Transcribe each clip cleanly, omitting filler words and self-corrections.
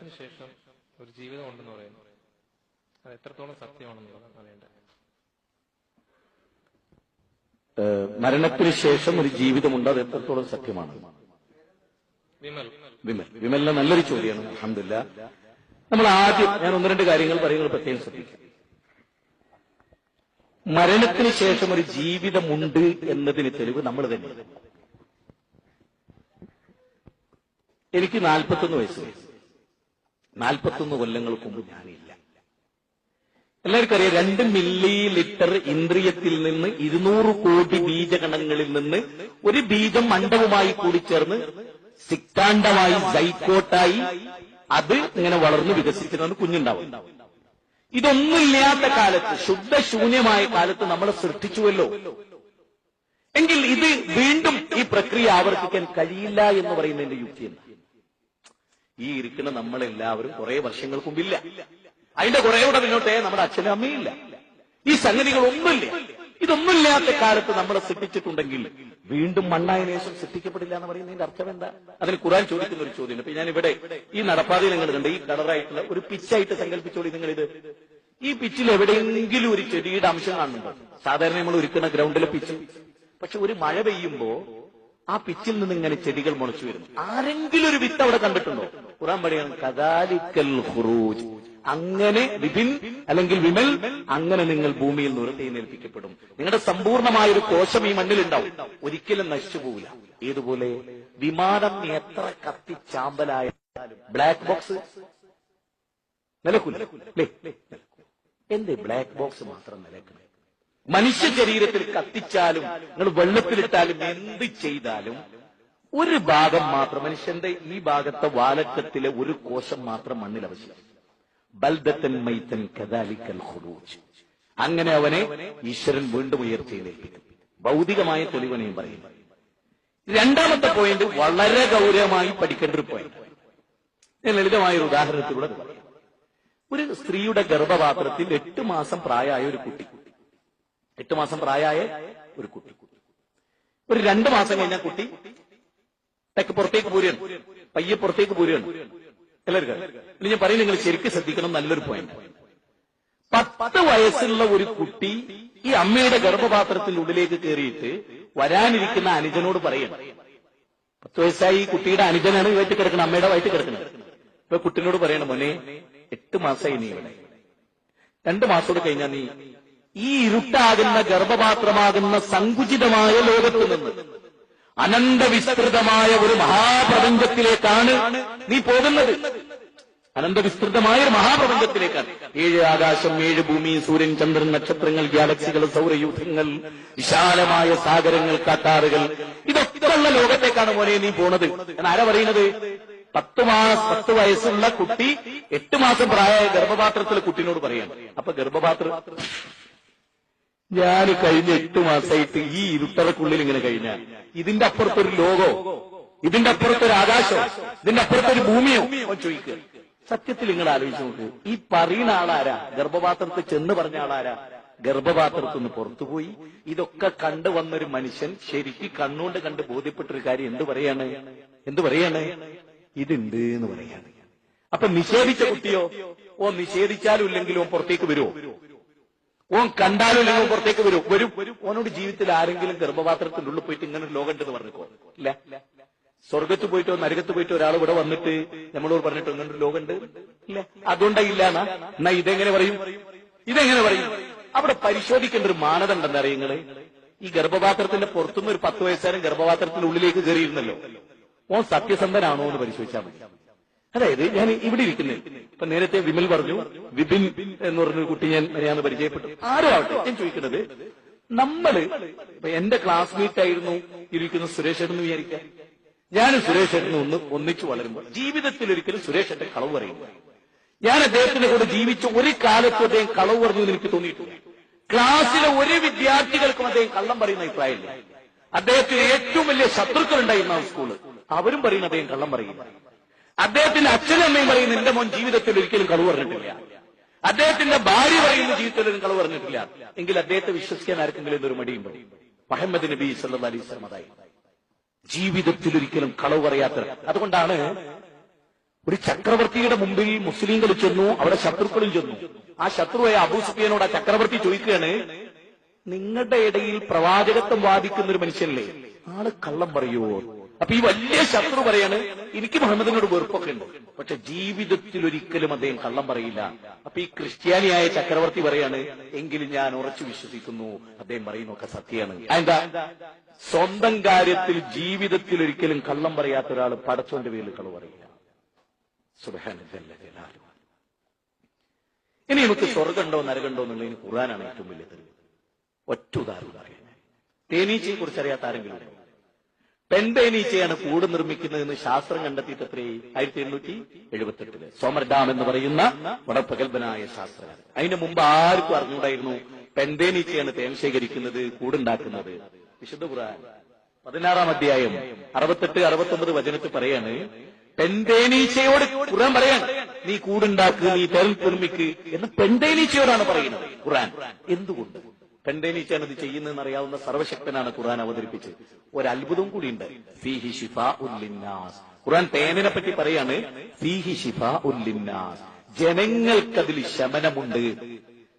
മരണത്തിന് ശേഷം ഒരു ജീവിതം ഉണ്ടെന്ന് പറയുന്നു. അത് എത്രത്തോളം സത്യമാണെന്നുള്ളത് അറിയേണ്ടത്. മരണത്തിന് ശേഷം ഒരു ജീവിതമുണ്ട്, അത് എത്രത്തോളം സത്യമാണ്? വിമലിന്റെ നല്ലൊരു ചോദ്യമാണ്. അൽഹംദുലില്ലാ. നമ്മൾ ആദ്യം ഞാൻ ഒന്ന് രണ്ട് കാര്യങ്ങൾ പറയുന്നത് പ്രത്യേകം ശ്രദ്ധിക്കാം. മരണത്തിന് ശേഷം ഒരു ജീവിതമുണ്ട് എന്നതിന് തെളിവ് നമ്മൾ തന്നെ. എനിക്ക് 41 വയസ്സ്. 41 കൊല്ലങ്ങൾക്ക് മുമ്പ് ഞാനില്ല. എല്ലാവർക്കും അറിയാം, 2 മില്ലി ലിറ്റർ ഇന്ദ്രിയത്തിൽ നിന്ന് 200 കോടി ബീജഗണങ്ങളിൽ നിന്ന് ഒരു ബീജം അണ്ഡവുമായി കൂടിച്ചേർന്ന് സിക്താണ്ഡമായി സൈക്കോട്ടായി അത് ഇങ്ങനെ വളർന്നു വികസിച്ചിരുന്ന കുഞ്ഞുണ്ടാവും. ഇതൊന്നുമില്ലാത്ത കാലത്ത്, ശുദ്ധശൂന്യമായ കാലത്ത് നമ്മളെ സൃഷ്ടിച്ചുവല്ലോ. എങ്കിൽ ഇത് വീണ്ടും ഈ പ്രക്രിയ ആവർത്തിക്കാൻ കഴിയില്ല എന്ന് പറയുന്നതിന്റെ യുക്തി എന്താ? ഈ ഇരിക്കുന്ന നമ്മളെല്ലാവരും കുറെ വർഷങ്ങൾക്ക് മുമ്പില്ല, അതിന്റെ കുറെ കൂടെ മുന്നോട്ടേ നമ്മുടെ അച്ഛനും അമ്മയില്ല. ഈ സംഗതികളൊന്നുമില്ല. ഇതൊന്നുമില്ലാത്ത കാലത്ത് നമ്മളെ സൃഷ്ടിച്ചിട്ടുണ്ടെങ്കിൽ വീണ്ടും മണ്ണായതിനു ശേഷം സൃഷ്ടിക്കപ്പെടില്ല എന്ന് പറയുന്നതിന്റെ അർത്ഥം എന്താ? അതിന് ഖുർആൻ ചോദിക്കുന്ന ഒരു ചോദ്യം. ഇപ്പൊ ഞാനിവിടെ ഈ നടപ്പാതയിൽ നിങ്ങൾ കണ്ട് ഈ കളറായിട്ടുള്ള ഒരു പിച്ചായിട്ട് സങ്കല്പിച്ചോളി നിങ്ങൾ. ഇത് ഈ പിച്ചിൽ എവിടെയെങ്കിലും ഒരു ചെടിയുടെ അംശം കാണുന്നുണ്ടോ? സാധാരണ നമ്മൾ ഒരുക്കുന്ന ഗ്രൗണ്ടിലെ പിച്ച്. പക്ഷെ ഒരു മഴ പെയ്യുമ്പോ ആ പിച്ചിൽ നിന്ന് ഇങ്ങനെ ചെടികൾ മുളച്ചു വരുന്നു. ആരെങ്കിലും ഒരു വിത്ത് അവിടെ കണ്ടിട്ടുണ്ടോ? ഖുർആൻ പറയാണ് കദാലിക്കൽ ഖുറൂജ്, അങ്ങനെ വിപിൻ അല്ലെങ്കിൽ വിമൽ, അങ്ങനെ നിങ്ങൾ ഭൂമിയിൽ നിലപ്പിക്കപ്പെടും. നിങ്ങളുടെ സമ്പൂർണമായ ഒരു കോശം ഈ മണ്ണിലുണ്ടാവും, ഒരിക്കലും നശിച്ചു പോകില്ല. ഏതുപോലെ വിമാനം എത്ര കത്തിച്ചാമ്പലായാലും ബ്ലാക്ക് ബോക്സ് നിലക്കില്ല. എന്ത് ബ്ലാക്ക് ബോക്സ് മാത്രം നിലക്കണം? മനുഷ്യ ശരീരത്തിൽ കത്തിച്ചാലും നിങ്ങൾ വെള്ളത്തിലിട്ടാലും എന്ത് ചെയ്താലും ഒരു ഭാഗം മാത്രം, മനുഷ്യന്റെ ഈ ഭാഗത്തെ വാലറ്റത്തിലെ ഒരു കോശം മാത്രം മണ്ണിൽ അവശേഷിക്കും. ബൽദത്തൻ മൈതൻ കദാലിക്കൽ ഖുറൂജ്. അങ്ങനെ അവനെ ഈശ്വരൻ വീണ്ടും ഉയർച്ചയിലേൽപ്പിക്കും. ഭൗതികമായ തെളിവനെയും പറയും. രണ്ടാമത്തെ പോയിന്റ് വളരെ ഗൗരവമായി പഠിക്കേണ്ട ഒരു പോയിന്റ്. ഞാൻ ലളിതമായ ഒരു ഉദാഹരണത്തിലൂടെ പറയാം. ഒരു സ്ത്രീയുടെ ഗർഭപാത്രത്തിൽ 8 മാസം പ്രായമായ ഒരു കുട്ടി, 8 മാസം പ്രായമായ ഒരു കുട്ടി, ഒരു 2 മാസം കഴിഞ്ഞ കുട്ടി പുറത്തേക്ക് പോരുകയാണ്, പയ്യെ പുറത്തേക്ക് പോരുകയാണ്. എല്ലാവർക്കും ഇനി ഞാൻ പറയും, നിങ്ങൾ ശരിക്കും ശ്രദ്ധിക്കണം. നല്ലൊരു പോയിന്റ്. 10 വയസ്സുള്ള ഒരു കുട്ടി ഈ അമ്മയുടെ ഗർഭപാത്രത്തിന്റെ ഉള്ളിലേക്ക് കയറിയിട്ട് വരാനിരിക്കുന്ന അനുജനോട് പറയണം. 10 വയസ്സായി ഈ കുട്ടിയുടെ അനുജനാണ് വയറ്റിൽ കിടക്കണം, അമ്മയുടെ വയറ്റിൽ കിടക്കണം. ഇപ്പൊ കുട്ടിനോട് പറയണം, മോനെ 8 മാസമായി നീ ഇവിടെ, 2 മാസത്തോട് കഴിഞ്ഞാൽ നീ ഈ ഇരുട്ടാകുന്ന ഗർഭപാത്രമാകുന്ന സങ്കുചിതമായ ലോകത്ത് നിന്ന് അനന്തവിസ്തൃതമായ ഒരു മഹാപ്രപഞ്ചത്തിലേക്കാണ് നീ പോകുന്നത്. അനന്തവിസ്തൃതമായ ഒരു മഹാപ്രപഞ്ചത്തിലേക്കാണ്. 7 ആകാശം, 7 ഭൂമി, സൂര്യൻ, ചന്ദ്രൻ, നക്ഷത്രങ്ങൾ, ഗാലക്സികൾ, സൗരയൂഥങ്ങൾ, വിശാലമായ സാഗരങ്ങൾ, കാട്ടാറുകൾ, ഇതൊക്കെ ഉള്ള ലോകത്തേക്കാണ് മോനെ നീ പോണത് എന്നാരാ പറയുന്നത്? 10 വയസ്സുള്ള കുട്ടി 8 മാസം പ്രായമായ ഗർഭപാത്രത്തിലെ കുട്ടിനോട് പറയാണ്. അപ്പൊ ഗർഭപാത്രം, ഞാൻ കഴിഞ്ഞ 8 മാസമായിട്ട് ഈ ഇരുട്ടറക്കുള്ളിൽ ഇങ്ങനെ കഴിഞ്ഞാൽ ഇതിന്റെ അപ്പുറത്തൊരു ലോകോ, ഇതിന്റെ അപ്പുറത്തൊരു ആകാശോ, ഇതിന്റെ അപ്പുറത്തൊരു ഭൂമിയോ ചോദിക്കുക. സത്യത്തിൽ നിങ്ങൾ ആലോചിച്ച് നോക്ക്, ഈ പറയുന്ന ആളാരാ? ഗർഭപാത്രത്തിൽ ചെന്ന് പറഞ്ഞ ആളാരാ? ഗർഭപാത്രത്തിൽ നിന്ന് പുറത്തുപോയി ഇതൊക്കെ കണ്ടുവന്നൊരു മനുഷ്യൻ ശരിക്കും കണ്ണുകൊണ്ട് കണ്ട് ബോധ്യപ്പെട്ടൊരു കാര്യം എന്ത് പറയാണ്? ഇതുണ്ട് എന്ന് പറയാണ്. അപ്പൊ നിഷേധിച്ച കുട്ടിയോ? നിഷേധിച്ചാലും ഇല്ലെങ്കിലും പുറത്തേക്ക് വരുമോ? കണ്ടാലും ഇല്ലെങ്കിൽ പുറത്തേക്ക് വരും. ഓനോട് ജീവിതത്തിൽ ആരെങ്കിലും ഗർഭപാത്രത്തിന്റെ ഉള്ളിൽ പോയിട്ട് ഇങ്ങനെ ഒരു ലോകം ഉണ്ടെന്ന് പറഞ്ഞിക്കോ? ഇല്ല. സ്വർഗത്ത് പോയിട്ടോ നരകത്ത് പോയിട്ടോ ഒരാൾ ഇവിടെ വന്നിട്ട് നമ്മളോട് പറഞ്ഞിട്ടോ ഇങ്ങനെ ഒരു ലോകം ഉണ്ട്? ഇല്ല. അതുകൊണ്ടില്ല എന്നാ ഇതെങ്ങനെ പറയും? അവിടെ പരിശോധിക്കേണ്ട ഒരു മാനദണ്ഡം എന്താ അറിയുങ്ങള്? ഈ ഗർഭപാത്രത്തിന്റെ പുറത്തുനിന്ന് ഒരു 10 വയസ്സുകാരൻ ഗർഭപാത്രത്തിന്റെ ഉള്ളിലേക്ക് കയറിയിരുന്നല്ലോ, ഓൻ സത്യസന്ധനാണോ എന്ന് പരിശോധിച്ചാൽ മതി. അതായത് ഞാൻ ഇവിടെ ഇരിക്കുന്നത്, ഇപ്പൊ നേരത്തെ വിമൽ പറഞ്ഞു, വിപിൻ എന്ന് പറഞ്ഞൊരു കുട്ടി ഞാൻ പരിചയപ്പെട്ടു. ആരും ആവട്ടെ, ഞാൻ ചോദിക്കുന്നത്, നമ്മള് ഇപ്പൊ എന്റെ ക്ലാസ്മേറ്റ് ആയിരുന്നു ഇരിക്കുന്ന സുരേഷ് എന്ന് വിചാരിക്കാം. ഞാൻ സുരേഷ് ഏട്ടന് ഒന്നിച്ചു വളരുമ്പോൾ ജീവിതത്തിൽ ഒരിക്കലും സുരേഷ് ഏട്ടൻ കളവ് പറയുന്നു. ഞാൻ അദ്ദേഹത്തിന്റെ കൂടെ ജീവിച്ച ഒരു കാലത്തും അദ്ദേഹം കളവ് പറഞ്ഞു എന്ന് എനിക്ക് തോന്നിയിട്ടില്ല. ക്ലാസ്സിലെ ഒരു വിദ്യാർത്ഥികൾക്കും അദ്ദേഹം കള്ളം പറയുന്ന അഭിപ്രായമില്ല. അദ്ദേഹത്തിന് ഏറ്റവും വലിയ ശത്രുക്കൾ ഉണ്ടായിരുന്ന സ്കൂള്, അവരും പറയുന്ന അദ്ദേഹം കള്ളം പറയില്ല. അദ്ദേഹത്തിന്റെ അച്ഛനും അമ്മയും പറയുന്ന എന്റെ മോൻ ജീവിതത്തിൽ ഒരിക്കലും കളവ് പറഞ്ഞിട്ടില്ല. അദ്ദേഹത്തിന്റെ ഭാര്യ പറയുന്ന ജീവിതത്തിൽ ഒരു കളവ് പറഞ്ഞിട്ടില്ല. എങ്കിൽ അദ്ദേഹത്തെ വിശ്വസിക്കാൻ ആർക്കെങ്കിലും എന്തൊരു മടിയുണ്ടോ? മുഹമ്മദ് നബി സല്ലല്ലാഹു അലൈഹി വസല്ലം അതായി ജീവിതത്തിൽ ഒരിക്കലും കളവ് പറയാത്ത. അതുകൊണ്ടാണ് ഒരു ചക്രവർത്തിയുടെ മുമ്പിൽ മുസ്ലിങ്ങൾ ചെന്നു, അവിടെ ശത്രുക്കളും ചെന്നു. ആ ശത്രുവായ അബൂ സുഫിയാനോട് ആ ചക്രവർത്തി ചോദിക്കുകയാണ്, നിങ്ങളുടെ ഇടയിൽ പ്രവാചകത്വം വാദിക്കുന്ന ഒരു മനുഷ്യനല്ലേ, ആള് കള്ളം പറയുവോ? അപ്പൊ ഈ വലിയ ശത്രു പറയാണ്, എനിക്ക് മുഹമ്മദിനോട് വെറുപ്പൊക്കെ ഉണ്ട്, പക്ഷെ ജീവിതത്തിൽ ഒരിക്കലും അദ്ദേഹം കള്ളം പറയില്ല. അപ്പൊ ഈ ക്രിസ്ത്യാനിയായ ചക്രവർത്തി പറയാണ്, എങ്കിലും ഞാൻ ഉറച്ചു വിശ്വസിക്കുന്നു അദ്ദേഹം പറയുന്നൊക്കെ സത്യമാണ്. എന്താ? സ്വന്തം കാര്യത്തിൽ ജീവിതത്തിൽ ഒരിക്കലും കള്ളം പറയാത്ത ഒരാൾ പടച്ചോന്റെ പേരിൽ കളവ് പറയില്ല. സുബ്ഹാനല്ലാഹ്. ഇനി നമുക്ക് സ്വർഗമുണ്ടോ നരകമുണ്ടോ എന്നുള്ളതിന് ഖുർആനാണ് ഏറ്റവും വലിയ തെളിവ്. ഒറ്റ ഉദാഹരണം പറയാം. തേനീച്ചയെ കുറിച്ച് അറിയാത്ത ആരെങ്കിലും ഉണ്ടോ? പെൺതേനീച്ചയാണ് കൂട് നിർമ്മിക്കുന്നതെന്ന് ശാസ്ത്രം കണ്ടെത്തിയിട്ട് എത്രയായി? 1878 സോമർ ഡാം എന്ന് പറയുന്ന വളരെ പ്രഗത്ഭനായ ശാസ്ത്രജ്ഞൻ. അതിന് മുമ്പ് ആർക്കും അറിഞ്ഞുകൂടായിരുന്നു പെൺതേനീച്ചയാണ് തേൻ ശേഖരിക്കുന്നത്, കൂടുണ്ടാക്കുന്നത്. വിശുദ്ധ ഖുർആൻ 16-ാം അധ്യായം 68-69 വചനത്തിൽ പറയാണ്, പെൺതേനീച്ചയോട് ഖുർആൻ പറയാണ്, നീ കൂടുണ്ടാക്കുക, നീ തേൻ നിർമ്മിക്ക് എന്ന് പെൺതേനീച്ചയോടാണ് പറയുന്നത് ഖുർആൻ. എന്തുകൊണ്ട്? പെൺതേനീച്ചയാണ് ഇത് ചെയ്യുന്നതെന്ന് അറിയാവുന്ന സർവശക്തനാണ് ഖുർആൻ അവതരിപ്പിച്ചത്. ഒരത്ഭുതം കൂടിയുണ്ട്. ഫീഹി ശിഫാഉൻ ലിന്നാസ്. ഖുർആൻ തേനിനെ പറ്റി പറയാണ്, ഫീഹി ശിഫാഉൻ ലിന്നാസ്, ജനങ്ങൾക്കതിൽ ശമനമുണ്ട്.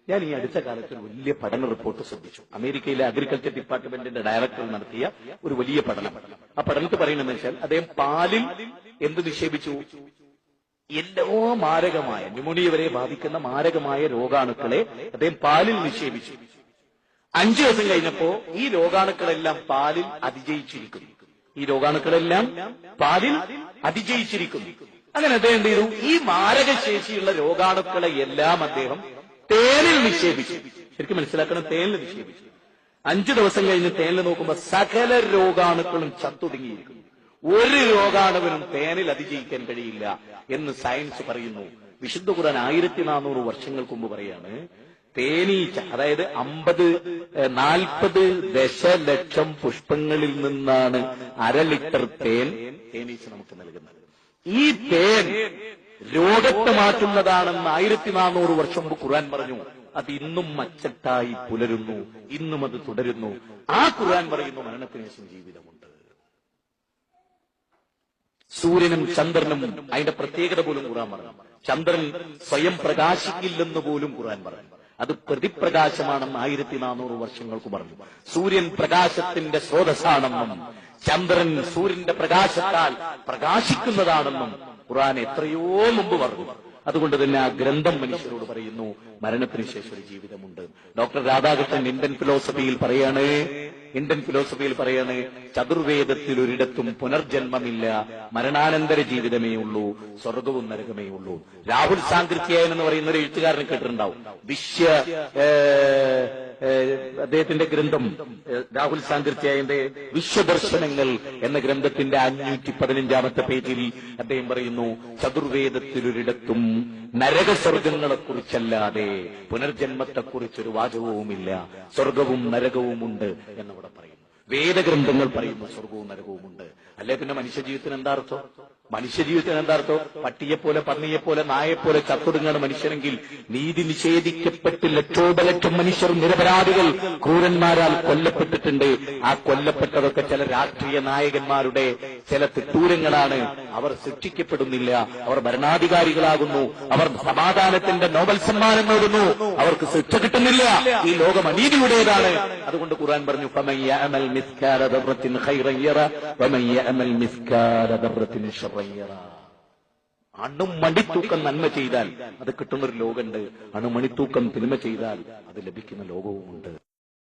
ഞാൻ ഈ അടുത്ത കാലത്ത് ഒരു വലിയ പഠന റിപ്പോർട്ട് ശ്രദ്ധിച്ചു. അമേരിക്കയിലെ അഗ്രികൾച്ചർ ഡിപ്പാർട്ട്മെന്റിന്റെ ഡയറക്ടർ നടത്തിയ ഒരു വലിയ പഠനം. ആ പഠനത്തിൽ പറയുന്നതെന്ന് വെച്ചാൽ, അദ്ദേഹം പാലിൽ എന്ത് നിക്ഷേപിച്ചു? എല്ലാ മാരകമായ ന്യൂമോണിയ വരെ ബാധിക്കുന്ന മാരകമായ രോഗാണുക്കളെ അദ്ദേഹം പാലിൽ നിക്ഷേപിച്ചു. 5 ദിവസം കഴിഞ്ഞപ്പോ ഈ രോഗാണുക്കളെല്ലാം പാലിൽ അതിജയിച്ചിരിക്കുന്നു. അങ്ങനെ അദ്ദേഹം എന്ത് ചെയ്തു? ഈ മാരകശേഷിയുള്ള രോഗാണുക്കളെ എല്ലാം അദ്ദേഹം തേനിൽ നിക്ഷേപിച്ചു. ശരിക്കും മനസ്സിലാക്കണം, തേനിൽ നിക്ഷേപിച്ചു. 5 ദിവസം കഴിഞ്ഞ് തേനിൽ നോക്കുമ്പോൾ സകല രോഗാണുക്കളും ചത്തൊടുങ്ങിയിരിക്കുന്നു. ഒരു രോഗാണുവിനും തേനിൽ അതിജയിക്കാൻ കഴിയില്ല എന്ന് സയൻസ് പറയുന്നു. വിശുദ്ധ ഖുർആൻ 1400 വർഷങ്ങൾക്ക് മുമ്പ് പറയാണ്, തേനീച്ച, അതായത് 40 ദശലക്ഷം പുഷ്പങ്ങളിൽ നിന്നാണ് 1/2 ലിറ്റർ തേനീച്ച നമുക്ക് നൽകുന്നത്. ഈ തേൻ രോഗത്തെ മാറ്റുന്നതാണെന്ന് 1400 വർഷം മുമ്പ് ഖുർആൻ പറഞ്ഞു. അത് ഇന്നും മച്ചട്ടായി പുലരുന്നു, ഇന്നും അത് തുടരുന്നു. ആ ഖുർആൻ പറയുന്നു, മരണത്തിന് ശേഷം ജീവിതമുണ്ട്. സൂര്യനും ചന്ദ്രനും അതിന്റെ പ്രത്യേകത പോലും ഖുർആൻ പറഞ്ഞു. ചന്ദ്രൻ സ്വയം പ്രകാശിക്കില്ലെന്ന് പോലും ഖുർആൻ പറഞ്ഞു. അത് പ്രതിപ്രകാശമാണെന്ന് 1400 വർഷങ്ങൾക്ക് പറഞ്ഞു. സൂര്യൻ പ്രകാശത്തിന്റെ സ്രോതസ്സാണെന്നും ചന്ദ്രൻ സൂര്യന്റെ പ്രകാശത്താൽ പ്രകാശിക്കുന്നതാണെന്നും ഖുർആൻ എത്രയോ മുമ്പ് പറഞ്ഞു. അതുകൊണ്ട് തന്നെ ആ ഗ്രന്ഥം മനുഷ്യരോട് പറയുന്നു, മരണത്തിന് ശേഷം ഒരു ജീവിതമുണ്ട്. ഡോക്ടർ രാധാകൃഷ്ണൻ ഇന്ത്യൻ ഫിലോസഫിയിൽ പറയാണ്, ചതുർവേദത്തിൽ ഒരിടത്തും പുനർജന്മമില്ല, മരണാനന്തര ജീവിതമേ ഉള്ളൂ, സ്വർഗവും നരകമേ ഉള്ളൂ. രാഹുൽ സാങ്കൃത്യായൻ എന്ന് പറയുന്ന ഒരു എഴുത്തുകാരനെ കേട്ടിട്ടുണ്ടാവും. അദ്ദേഹത്തിന്റെ ഗ്രന്ഥം, രാഹുൽ സാങ്കൃത്യായന്റെ വിശ്വദർശനങ്ങൾ എന്ന ഗ്രന്ഥത്തിന്റെ 515-ാമത്തെ പേജിൽ അദ്ദേഹം പറയുന്നു, ചതുർവേദത്തിലൊരിടത്തും നരകസ്വർഗങ്ങളെക്കുറിച്ചല്ലാതെ പുനർജന്മത്തെക്കുറിച്ചൊരു വാചകവുമില്ല, സ്വർഗവും നരകവുമുണ്ട് എന്നവിടെ പറയുന്നു. വേദഗ്രന്ഥങ്ങൾ പറയുന്നു സ്വർഗവും നരകവുമുണ്ട്. അല്ലെ പിന്നെ മനുഷ്യജീവിതത്തിന് എന്താ അർത്ഥം? പട്ടിയെപ്പോലെ, പന്നിയെപ്പോലെ, നായെപ്പോലെ ചത്തൊടുങ്ങാണ് മനുഷ്യരെങ്കിൽ, നീതി നിഷേധിക്കപ്പെട്ട് ലക്ഷോപലക്ഷം മനുഷ്യർ, നിരപരാധികൾ ക്രൂരന്മാരാൽ കൊല്ലപ്പെട്ടിട്ടുണ്ട്. ആ കൊല്ലപ്പെട്ടതൊക്കെ ചില രാഷ്ട്രീയ നായകന്മാരുടെ ചില തിട്ടൂരങ്ങളാണ്. അവർ ശിക്ഷിക്കപ്പെടുന്നില്ല, അവർ ഭരണാധികാരികളാകുന്നു, അവർ സമാധാനത്തിന്റെ നോബൽ സമ്മാനം നേടുന്നു, അവർക്ക് ശിക്ഷ കിട്ടുന്നില്ല. ഈ ലോകം അനീതിയുടേതാണ്. അതുകൊണ്ട് ഖുർആൻ പറഞ്ഞു, ഫമൻ യഅമൽ മിസ്കാല ദർറത്തിൻ ഖൈറൻ യറ വമൻ യഅമൽ മിസ്കാല ദർറത്തിൻ ശർറൻ യറ. അണുമണിത്തൂക്കം നന്മ ചെയ്താൽ അത് കിട്ടുന്നൊരു ലോകമുണ്ട്, അണുമണിത്തൂക്കം തിന്മ ചെയ്താൽ അത് ലഭിക്കുന്ന ലോകവുമുണ്ട്.